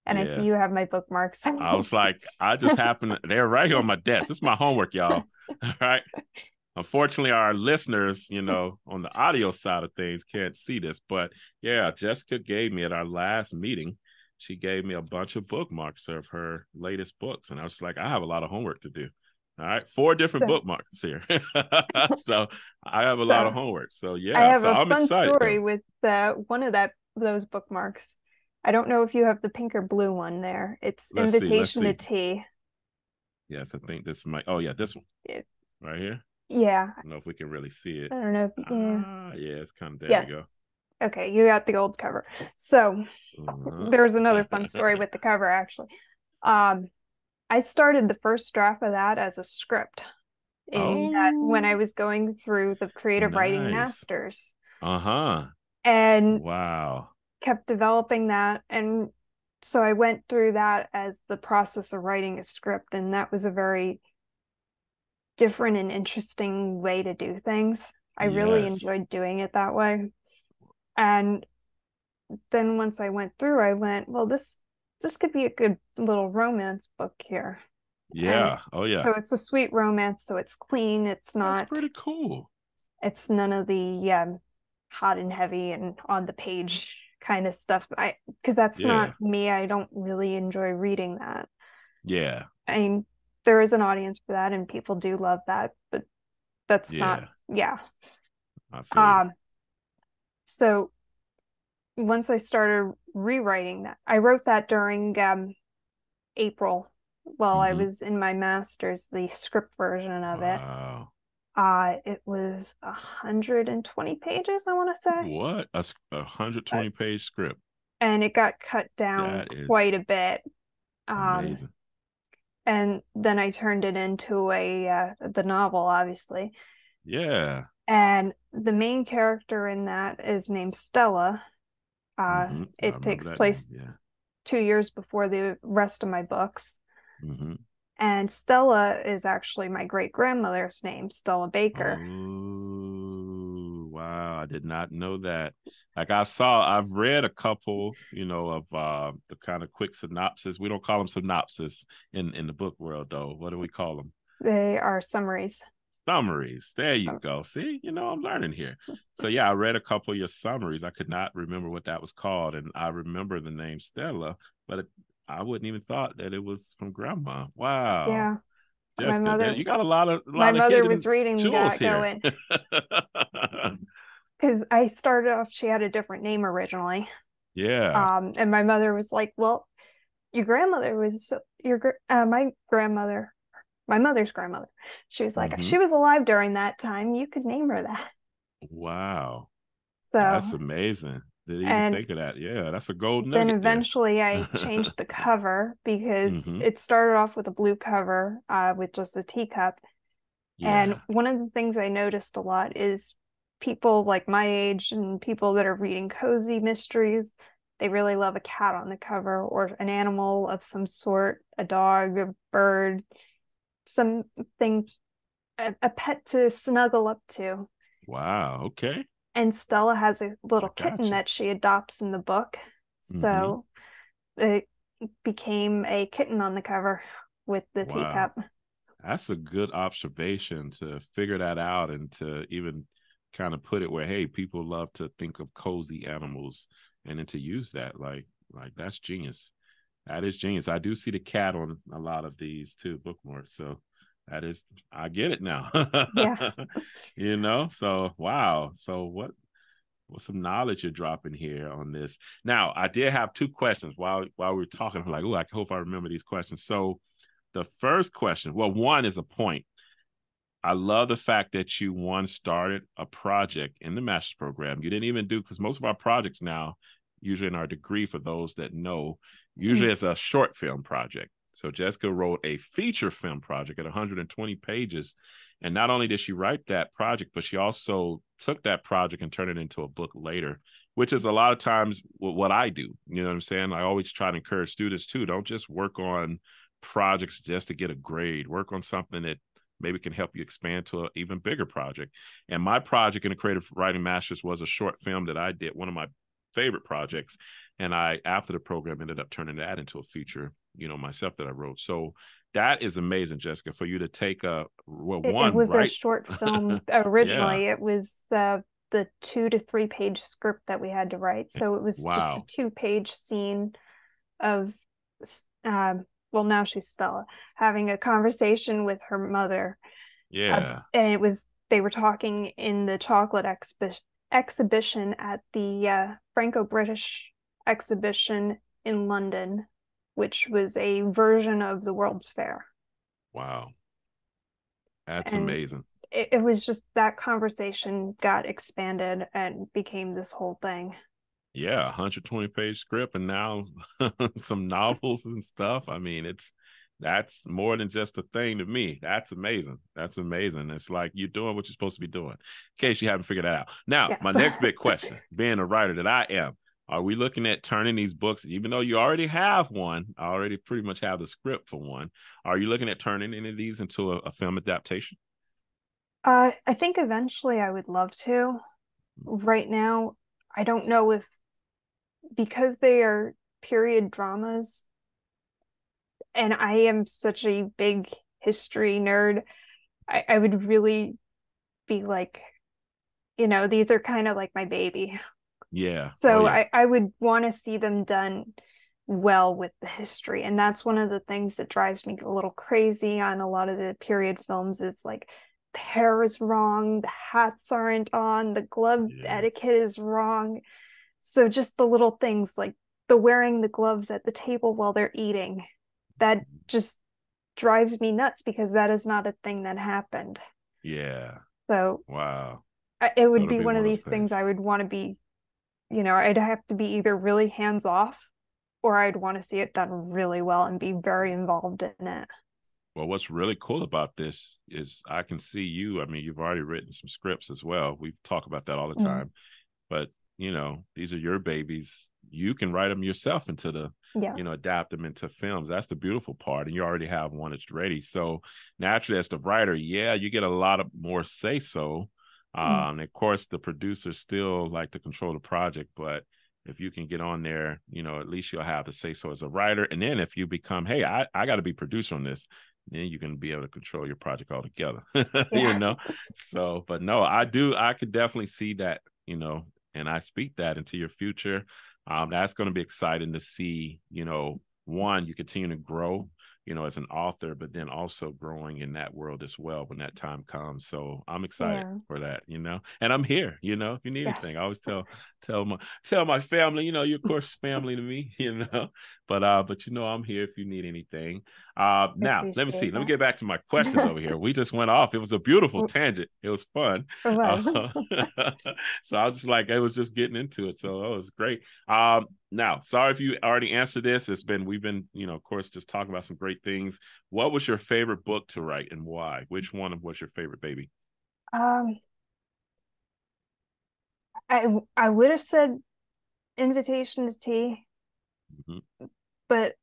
And I see you Yes. have my bookmarks. I was like, I just happened, they're right here on my desk. This is my homework, y'all. All right. Unfortunately, our listeners, on the audio side of things can't see this, but yeah, Jessica gave me at our last meeting. she gave me a bunch of bookmarks of her latest books. And I was like, I have a lot of homework to do. All right. 4 different So, bookmarks here. So I have a lot of so homework. So I yeah. have So a I'm fun excited story though. with one of those bookmarks. I don't know if you have the pink or blue one there. It's Let's see. Let's Invitation to see. Tea. Yes, I think this might. Oh yeah, this one It, right here. yeah, I don't know if we can really see it. I don't know if yeah. Ah, yeah, it's kind of there we Yes. go. Okay, you got the old cover. So Uh-huh. there's another fun story with the cover actually. Um, I started the first draft of that as a script in when I Oh, was going through the creative writing nice. masters Uh-huh. and Wow. kept developing that. And so I went through that as the process of writing a script, and that was a very different and interesting way to do things. I really Yes. enjoyed doing it that way. And then once I went through, I went, well, this could be a good little romance book here. And Yeah. Oh yeah. so it's a sweet romance, so it's clean. That's pretty cool. It's none of the hot and heavy and on the page kind of stuff. Because that's not Yeah. me. I don't really enjoy reading that. Yeah. I mean, there is an audience for that, and people do love that, but that's not, Yeah. yeah. I feel you. Um, so once I started rewriting that, I wrote that during April while I Mm-hmm. was in my master's, the script version of it. Wow. It was 120 pages, I want to say. What? A Uh, 120 page script. and it got cut down That is quite a bit. Um, amazing. and then I turned it into the novel, obviously. Yeah. And the main character in that is named Stella. Mm-hmm. I It remember takes that name. place Yeah. 2 years before the rest of my books. Mm-hmm. And Stella is actually my great grandmother's name, Stella Baker. Oh, wow. I did not know that. Like I've read a couple, of the kind of quick synopsis. We don't call them synopsis in the book world though. What do we call them? They are summaries. Summaries. There you go. See, I'm learning here. So yeah, I read a couple of your summaries. I could not remember what that was called, and I remember the name Stella, but I wouldn't even thought that it was from Grandma. Wow, Yeah, my Jessica, mother you got a lot of my mother was hidden reading jewels that here. going because I started off, she had a different name originally. Yeah. And my mother was like, well, your grandmother was my mother's grandmother. She was like, Mm-hmm. she was alive during that time. You could name her that. Wow, that's So, amazing. Didn't even and think of that. Yeah, that's a gold then nugget there. eventually I changed the cover because Mm-hmm. it started off with a blue cover with just a teacup. And Yeah. one of the things I noticed a lot is people like my age and people that are reading cozy mysteries, they really love a cat on the cover or an animal of some sort, a dog, a bird, something, a pet to snuggle up to. Wow. Okay. And Stella has a I little kitten got you. that she adopts in the book. Mm-hmm. So it became a kitten on the cover with the Wow. teacup. That's a good observation to figure that out and to even kind of put it where, hey, people love to think of cozy animals and then to use that. Like that's genius. That is genius. I do see the cat on a lot of these too, bookmarks. So I get it now. Yeah. So wow. So what's some knowledge you're dropping here on this? Now, I did have 2 questions while we were talking. I'm like, oh, I hope I remember these questions. So the first question, well, one is a point. I love the fact that you started a project in the master's program. You didn't even do, because most of our projects now, usually in our degree, for those that know, usually it's a short film project. So Jessica wrote a feature film project at 120 pages. And not only did she write that project, but she also took that project and turned it into a book later, which is a lot of times what I do. You know what I'm saying? I always try to encourage students too, don't just work on projects just to get a grade. Work on something that maybe can help you expand to an even bigger project. And my project in the creative writing masters was a short film that I did, one of my favorite projects. And I, after the program, ended up turning that into a feature, myself, that I wrote. So that is amazing, Jessica, for you to take It one, was a right? short film Yeah. originally. It was the 2 to 3 page script that we had to write. So it was just a Wow. 2 page scene of, uh, well, now she's Stella, having a conversation with her mother. Yeah. And they were talking in the chocolate exhibition at the Franco-British exhibition in London, which was a version of the World's Fair. Wow. That's And amazing. it was just that conversation got expanded and became this whole thing. Yeah, 120-page script and now some novels and stuff. I mean, that's more than just a thing to me. That's amazing. That's amazing. It's like you're doing what you're supposed to be doing. In case you haven't figured that out. Now, my Yes. next big question, being a writer that I am, are we looking at turning these books, even though you already have one, I already pretty much have the script for one. Are you looking at turning any of these into a film adaptation? I think eventually I would love to. Right now, I don't know if, because they are period dramas, and I am such a big history nerd, I would really be like, these are kind of like my baby. Yeah. Oh, So yeah. I would want to see them done well with the history. And that's one of the things that drives me a little crazy on a lot of the period films is like the hair is wrong, the hats aren't on, the glove Yeah. etiquette is wrong. So just the little things like the wearing the gloves at the table while they're eating, that just drives me nuts because that is not a thing that happened. Yeah. So Wow. it So would it'll be be one one of of those these things things. I would want to be, I'd have to be either really hands off or I'd want to see it done really well and be very involved in it. Well, what's really cool about this is I can see you. I mean, you've already written some scripts as well. We talk about that all the Mm. time. But, these are your babies. You can write them yourself into Yeah. adapt them into films. That's the beautiful part. And you already have one that's ready. So naturally, as the writer, yeah, you get a lot of more say so. Mm. Of course, the producers still like to control the project, but if you can get on there, at least you'll have the say so as a writer. And then if you become, hey, I got to be producer on this, then you can be able to control your project altogether. Yeah. So, but no, I could definitely see that, and I speak that into your future. That's going to be exciting to see, one, you continue to grow, as an author, but then also growing in that world as well when that time comes. So I'm excited Yeah. for that, and I'm here, if you need anything. Yes. I always tell my family, you of course family to me, but I'm here if you need anything. I Now let me see. appreciate Let me that. get back to my questions over here. We just went off. It was a beautiful It tangent. It was fun. was. So I was just like, I was just getting into it. So it was great. Now, sorry if you already answered this. We've been, of course, just talking about some great things. What was your favorite book to write and why? Which one was your favorite, baby? Um, I would have said Invitation to Tea, Mm-hmm. but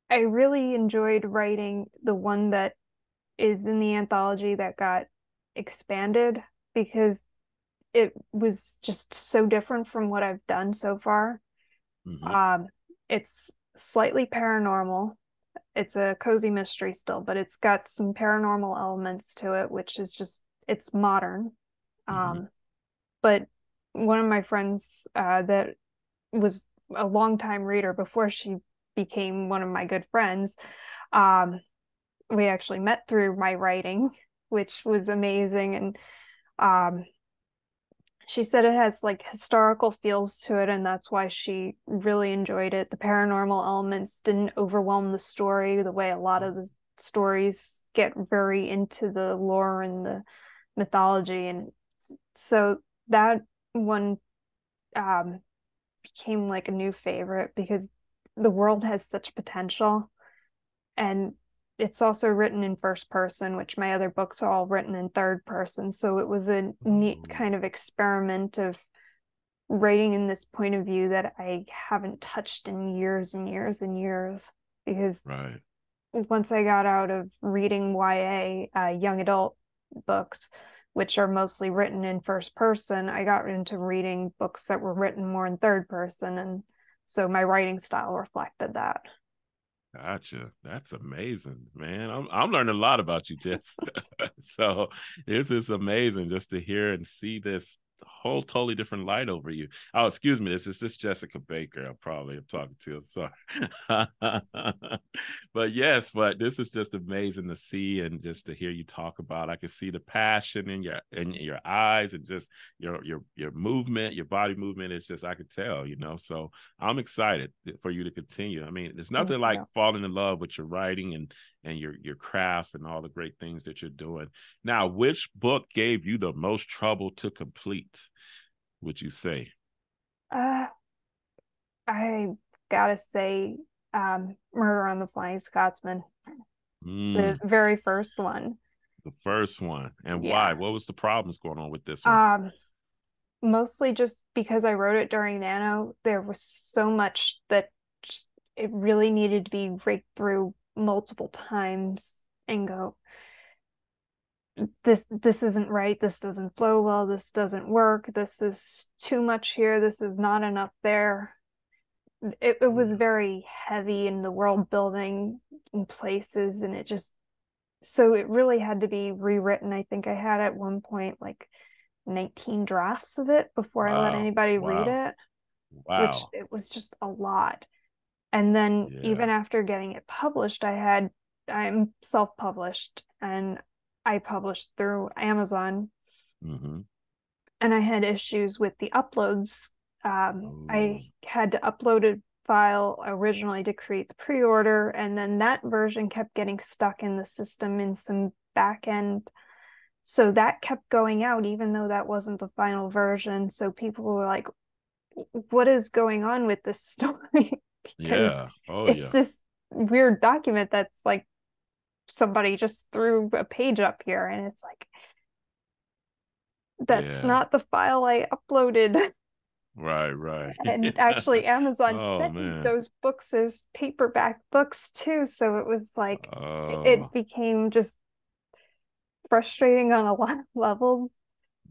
I really enjoyed writing the one that is in the anthology that got expanded because it was just so different from what I've done so far. Mm-hmm. Um, it's slightly paranormal. It's a cozy mystery still, but it's got some paranormal elements to it, which is just it's modern. Mm-hmm. But one of my friends that was a longtime reader before she became one of my good friends, um, we actually met through my writing, which was amazing. And um, she said it has like historical feels to it, and that's why she really enjoyed it. The paranormal elements didn't overwhelm the story the way a lot of the stories get very into the lore and the mythology. And so that one um, became like a new favorite because the world has such potential. And it's also written in first person, which my other books are all written in third person. So it was a neat kind of experiment of writing in this point of view that I haven't touched in years and years and years. Because Right. once I got out of reading YA, young adult books, which are mostly written in first person, I got into reading books that were written more in third person. And so my writing style reflected that. Gotcha. That's amazing, man. I'm learning a lot about you, Jess. So this is amazing just to hear and see this whole totally different light over you. Oh, excuse me, this is this Jessica Baker. I'm talking to. Sorry. But yes, but this is just amazing to see and just to hear you talk about. I can see the passion in your eyes and just your movement, your body movement. It's just I could tell, you know. So I'm excited for you to continue. I mean, there's nothing like falling in love with your writing and your craft and all the great things that you're doing. Now, which book gave you the most trouble to complete, would you say? I gotta say, Murder on the Flying Scotsman, the very first one. The first one. And Yeah. why? What was the problems going on with this one? Mostly just because I wrote it during Nano. There was so much that just, it really needed to be raked through multiple times and go, this isn't right, this doesn't flow well, this doesn't work, this is too much here, this is not enough there. It was very heavy in the world building in places, and so it really had to be rewritten. I think I had at one point like 19 drafts of it before I let anybody read it. Which it was just a lot. And then even after getting it published, I'm self-published, and I published through Amazon. And I had issues with the uploads. I had to upload a file originally to create the pre-order, and then that version kept getting stuck in the system in some back end. So that kept going out, even though that wasn't the final version. So people were like, what is going on with this story? Because it's this weird document that's like somebody just threw a page up here, and it's like, that's not the file I uploaded. Right. And actually Amazon sent me those books as paperback books too, so it was like it became just frustrating on a lot of levels.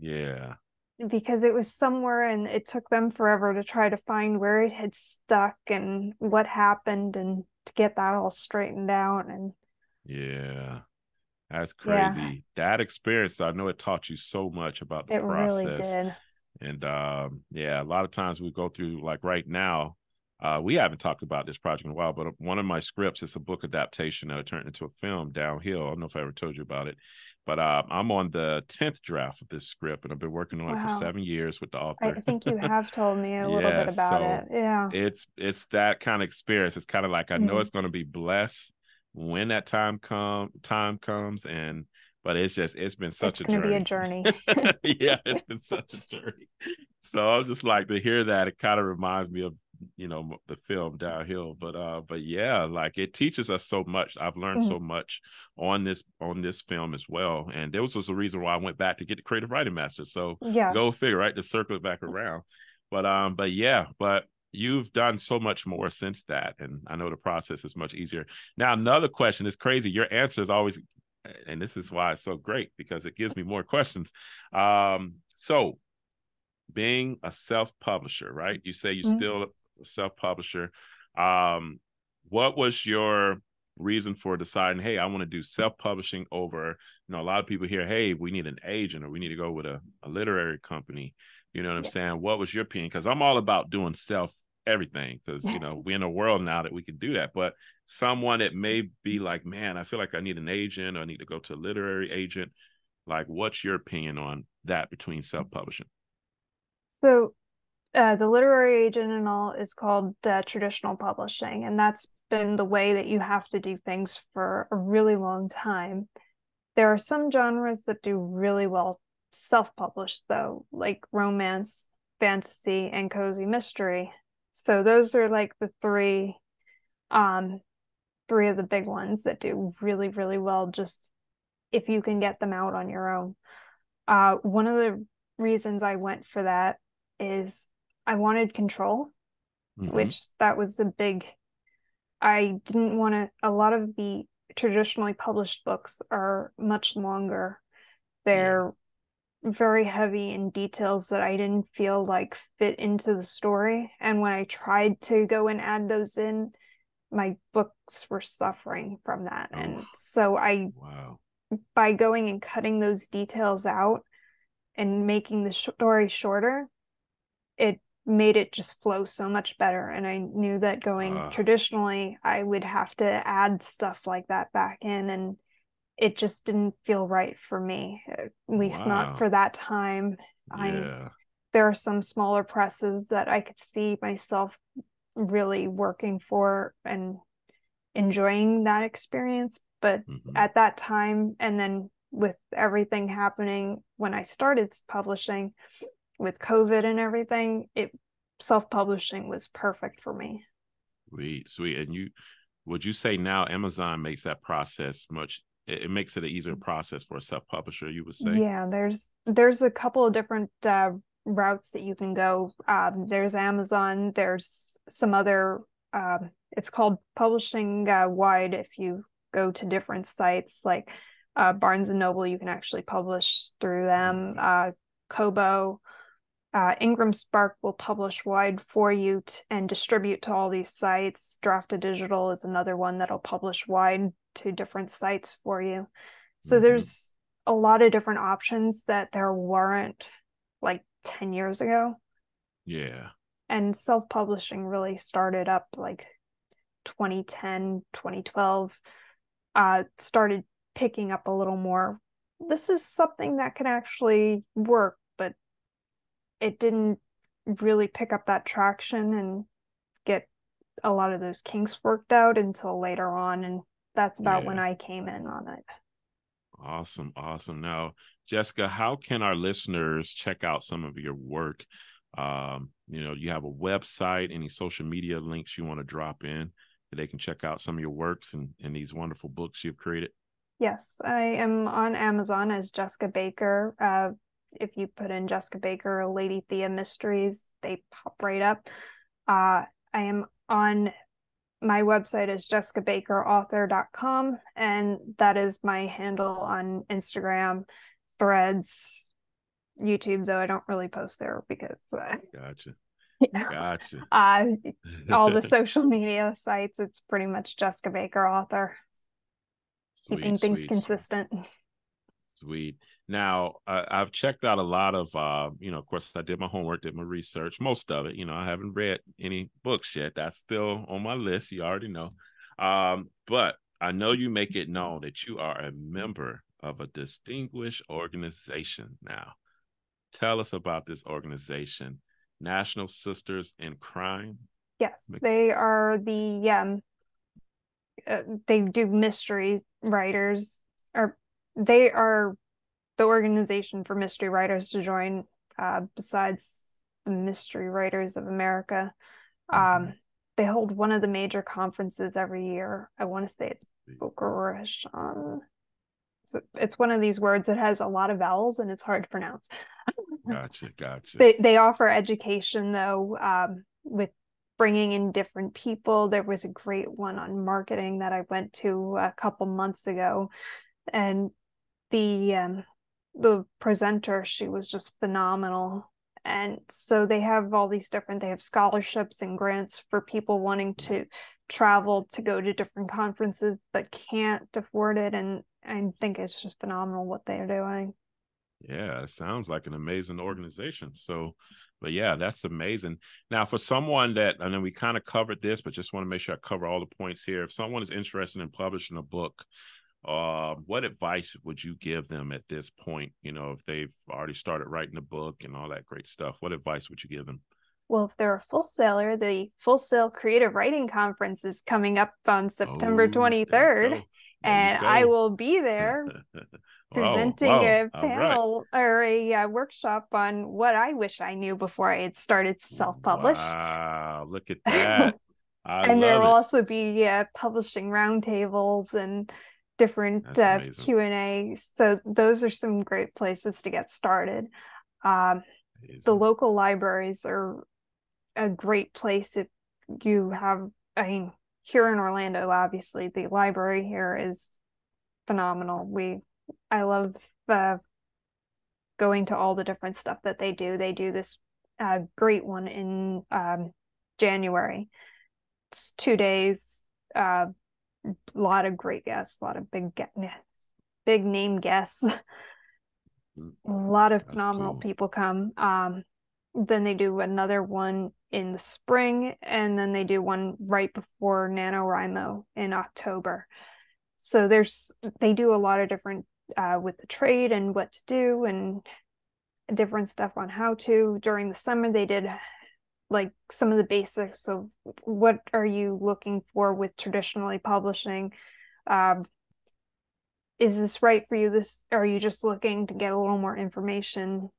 Because it was somewhere and it took them forever to try to find where it had stuck and what happened, and to get that all straightened out. And that's crazy. That experience, I know it taught you so much about the process. It really did. And a lot of times we go through, like right now, we haven't talked about this project in a while, but one of my scripts is a book adaptation that turned into a film, Downhill. I don't know if I ever told you about it, but I'm on the 10th draft of this script, and I've been working on it for 7 years with the author. I think you have told me a little bit about it. It's that kind of experience. It's kind of like, I know it's going to be blessed when that time comes, but it's been such a journey. It's going to be a journey. It's been such a journey. So I was just like, to hear that, it kind of reminds me of, you know, the film Downhill. But yeah, like, it teaches us so much. I've learned so much on this film as well. And there was also a reason why I went back to get the creative writing master. So go figure, right? To circle it back around. But you've done so much more since that. And I know the process is much easier. Now, another question is crazy. Your answer is always, and this is why it's so great, because it gives me more questions. So being a self-publisher, right? You say you're still a self-publisher. What was your reason for deciding, hey, I want to do self-publishing over, you know, a lot of people hear, hey, we need an agent, or we need to go with a literary company. You know what I'm saying? What was your opinion? Because I'm all about doing everything, because, you know, we're in a world now that we can do that. But someone that may be like, man, I feel like I need an agent, or I need to go to a literary agent. Like, what's your opinion on that between self-publishing? So the literary agent and all is called traditional publishing, and that's been the way that you have to do things for a really long time. There are some genres that do really well self-published, though, like romance, fantasy, and cozy mystery. So those are like the three of the big ones that do really, really well, just if you can get them out on your own. One of the reasons I went for that is I wanted control, which that was I didn't want to, a lot of the traditionally published books are much longer. They're very heavy in details that I didn't feel like fit into the story. And when I tried to go and add those in, my books were suffering from that. And so by going and cutting those details out and making the story shorter, it made it just flow so much better. And I knew that going traditionally, I would have to add stuff like that back in, and it just didn't feel right for me, at least not for that time. There are some smaller presses that I could see myself really working for and enjoying that experience. But at that time, and then with everything happening when I started publishing with COVID and everything, self-publishing was perfect for me. Sweet. And would you say now Amazon makes that process it makes it an easier process for a self-publisher, you would say? Yeah, there's a couple of different routes that you can go. There's Amazon, there's some other, it's called Publishing Wide. If you go to different sites like Barnes and Noble, you can actually publish through them. Kobo, Ingram Spark will publish wide for you and distribute to all these sites. Draft2Digital is another one that'll publish wide to different sites for you. So there's a lot of different options that there weren't like 10 years ago. Yeah. And self-publishing really started up like 2010, 2012, started picking up a little more. This is something that can actually work, but it didn't really pick up that traction and get a lot of those kinks worked out until later on. And that's about when I came in on it. Awesome. Now, Jessica, how can our listeners check out some of your work? You have a website, any social media links you want to drop in that they can check out some of your works and these wonderful books you've created? Yes, I am on Amazon as Jessica Baker. If you put in Jessica Baker, Lady Thea Mysteries, they pop right up. I am on my website is jessicabakerauthor.com, and that is my handle on Instagram, Threads, YouTube, though I don't really post there because Gotcha. All the social media sites, it's pretty much Jessica Baker Author. Keeping things consistent. Sweet. Now, I've checked out a lot of, of course, I did my homework, did my research, most of it. I haven't read any books yet. That's still on my list. You already know. But I know you make it known that you are a member of a distinguished organization now. Tell us about this organization, National Sisters in Crime. Yes, they are they do mystery writers, or they are the organization for mystery writers to join, besides the Mystery Writers of America. They hold one of the major conferences every year. I want to say it's Bucharest. So it's one of these words that has a lot of vowels and it's hard to pronounce. Gotcha. They offer education, though, with bringing in different people. There was a great one on marketing that I went to a couple months ago, and the presenter, she was just phenomenal. And so they have all these different, they have scholarships and grants for people wanting to travel to go to different conferences but can't afford it. And I think it's just phenomenal what they're doing. Yeah, it sounds like an amazing organization. So, but yeah, that's amazing. Now, for someone that, I know we kind of covered this, but just want to make sure I cover all the points here. If someone is interested in publishing a book, what advice would you give them at this point? If they've already started writing a book and all that great stuff, what advice would you give them? Well, if they're a full sailor, the Full Sail Creative Writing Conference is coming up on September 23rd, and I will be there presenting a panel or a workshop on what I wish I knew before I had started to self-publish. Wow, look at that. And there will also be publishing roundtables and different Q&A. So those are some great places to get started. The local libraries are a great place if you have, here in Orlando, obviously, the library here is phenomenal. I love going to all the different stuff that they do. They do this great one in January. It's 2 days, a lot of great guests, a lot of big name guests. A lot of That's phenomenal cool. people come. Then they do another one in the spring, and then they do one right before NaNoWriMo in October. So they do a lot of different with the trade and what to do and different stuff on how to. During the summer, they did like some of the basics of what are you looking for with traditionally publishing. Um, is this right for you? This, are you just looking to get a little more information?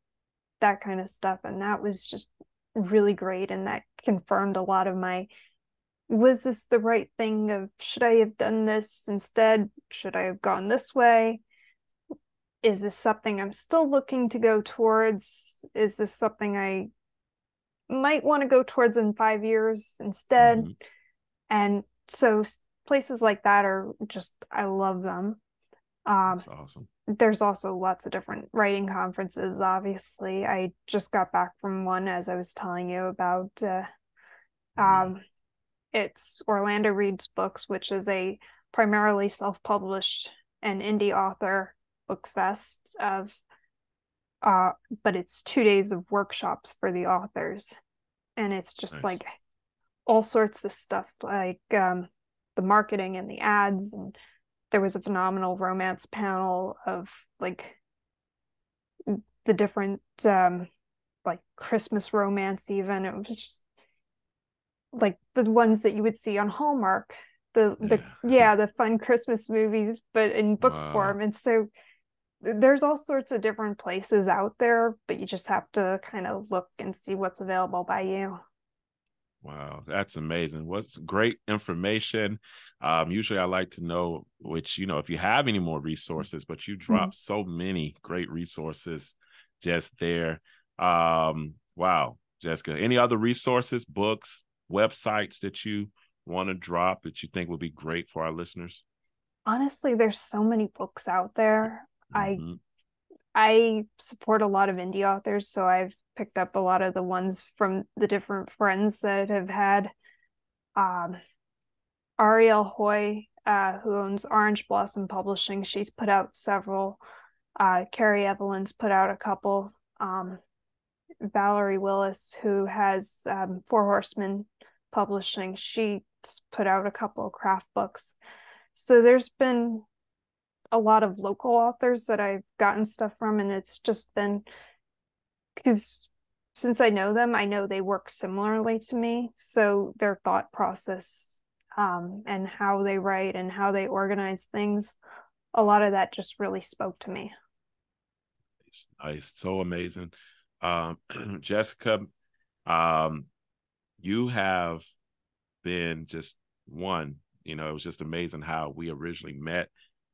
That kind of stuff. And that was just really great. And that confirmed a lot of my, was this the right thing of, should I have done this instead? Should I have gone this way? Is this something I'm still looking to go towards? Is this something I might want to go towards in 5 years instead? Mm-hmm. And so places like that are just, I love them. That's awesome. There's also lots of different writing conferences. Obviously, I just got back from one, as I was telling you about. Yeah. It's Orlando Reads Books, which is a primarily self-published and indie author book fest of but it's 2 days of workshops for the authors, and it's just Nice. like all sorts of stuff, like the marketing and the ads. And there was a phenomenal romance panel of like the different like Christmas romance. Even it was just like the ones that you would see on Hallmark, the Yeah. yeah, the fun Christmas movies, but in book Wow. form. And so there's all sorts of different places out there, but you just have to kind of look and see what's available by you. Wow, that's amazing. What's great information. Usually I like to know which, if you have any more resources, but you Mhm. drop so many great resources just there. Wow, Jessica, any other resources, books, websites that you want to drop that you think would be great for our listeners? Honestly, there's so many books out there. I Mm-hmm. I support a lot of indie authors, so I've picked up a lot of the ones from the different friends that have had. Um, Ariel Hoy, who owns Orange Blossom Publishing, she's put out several. Carrie Evelyn's put out a couple. Valerie Willis, who has Four Horsemen Publishing, she's put out a couple of craft books. So there's been a lot of local authors that I've gotten stuff from, and it's just been because since I know them, I know they work similarly to me. So their thought process and how they write and how they organize things, a lot of that just really spoke to me. It's nice, so amazing. Um, Jessica, um, you have been just one. It was just amazing how we originally met.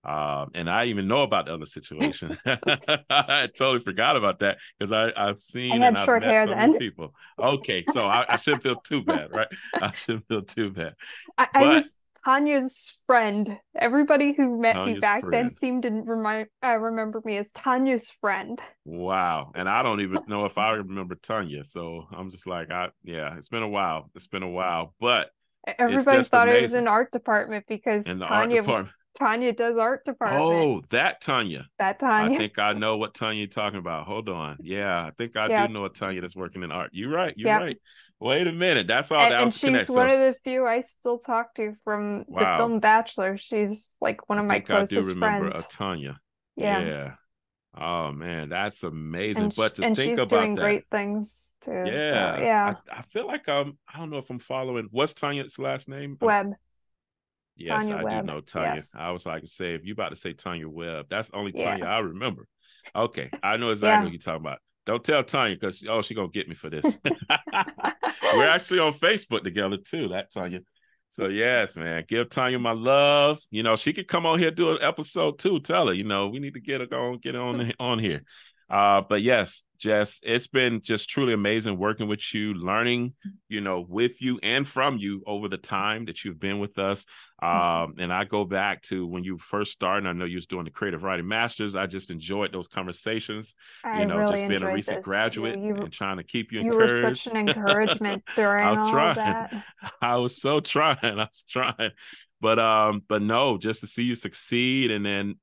And I even know about the other situation. I totally forgot about that because I've I seen and had I've short met hair some of your then. people. Okay, so I shouldn't feel too bad, right? I shouldn't feel too bad. I But was Tanya's friend. Everybody who met me Tanya's back then friend. seemed to remember me as Tanya's friend. Wow. And I don't even know if I remember Tanya. So I'm just like, yeah, it's been a while. It's been a while, but it's Everybody just thought it was amazing in art department because in the art department. Tanya does art department. Oh, that Tanya. That I Tanya. think I know what Tanya you're talking about. Hold on. Yeah, I think I do Yeah. know a Tanya that's working in art. You're right. You're Yep. right. Wait a minute. That's all. That And was the she's connect. one So, of the few I still talk to from the wow. film Bachelors. She's like one I of my think I do closest remember friends. a Tanya. Yeah. Yeah. Oh man, that's amazing. And But to and think she's about doing that, great things too. So yeah, yeah. I feel like I don't know if I'm following. What's Tanya's last name? Webb. Yes, Tanya I do Webb. know Tanya. Yes. I was like to say, if you about to say Tanya Webb, that's the only Yeah. Tanya I remember. Okay, I know exactly Yeah. what you're talking about. Don't tell Tanya because she gonna get me for this. We're actually on Facebook together too, that Tanya. So yes, man, give Tanya my love. She could come on here do an episode too. Tell her, we need to get her on here. But yes, Jess, it's been just truly amazing working with you, learning, with you and from you over the time that you've been with us. And I go back to when you first started. I know you was doing the creative writing masters. I just enjoyed those conversations, I really just being a enjoyed recent those too. graduate and trying to keep you You were such encouraged. an encouragement during I'm all of trying. that. I was so trying. I was trying. But no, just to see you succeed and then,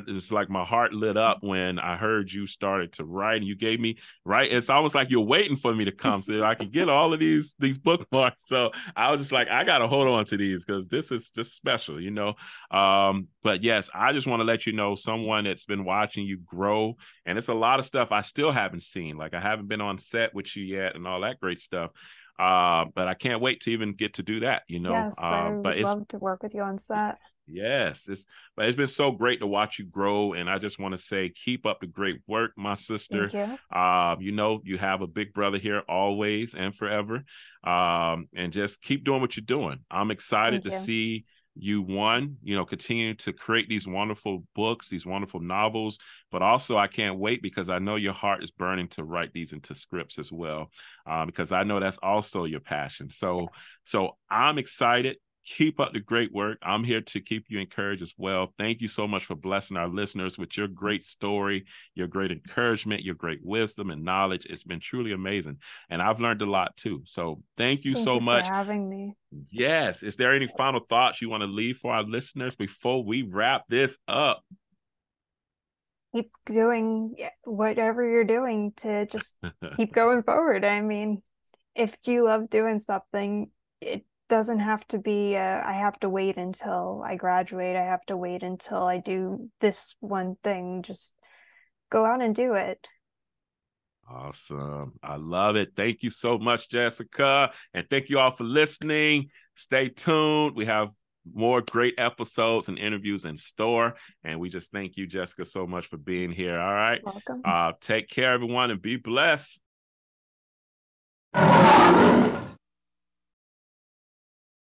it's like my heart lit up when I heard you started to write, and you gave me, right, it's almost like you're waiting for me to come so I can get all of these bookmarks. So I was just like, I gotta hold on to these because this is just special, you know. But yes, I just want to let you know, someone that's been watching you grow, and it's a lot of stuff I still haven't seen. Like, I haven't been on set with you yet and all that great stuff. But I can't wait to even get to do that, you know. Yes, I But would it's love to work with you on set. Yes, but it's been so great to watch you grow, and I just want to say, keep up the great work, my sister. Thank you. You know, you have a big brother here always and forever. And just keep doing what you're doing. I'm excited Thank to you. see you, you know, continue to create these wonderful books, these wonderful novels, but also I can't wait because I know your heart is burning to write these into scripts as well, because I know that's also your passion. So I'm excited. Keep up the great work. I'm here to keep you encouraged as well. Thank you so much for blessing our listeners with your great story, your great encouragement, your great wisdom and knowledge. It's been truly amazing. And I've learned a lot too. So thank you Thank so you for much. having me. Yes. Is there any final thoughts you want to leave for our listeners before we wrap this up? Keep doing whatever you're doing to just keep going forward. I mean, if you love doing something, it doesn't have to be I have to wait until I graduate. I have to wait until I do this one thing. Just go out and do it. Awesome. I love it. Thank you so much, Jessica. And thank you all for listening. Stay tuned. We have more great episodes and interviews in store. And we just thank you, Jessica, so much for being here. All right. Welcome. Take care, everyone, and be blessed.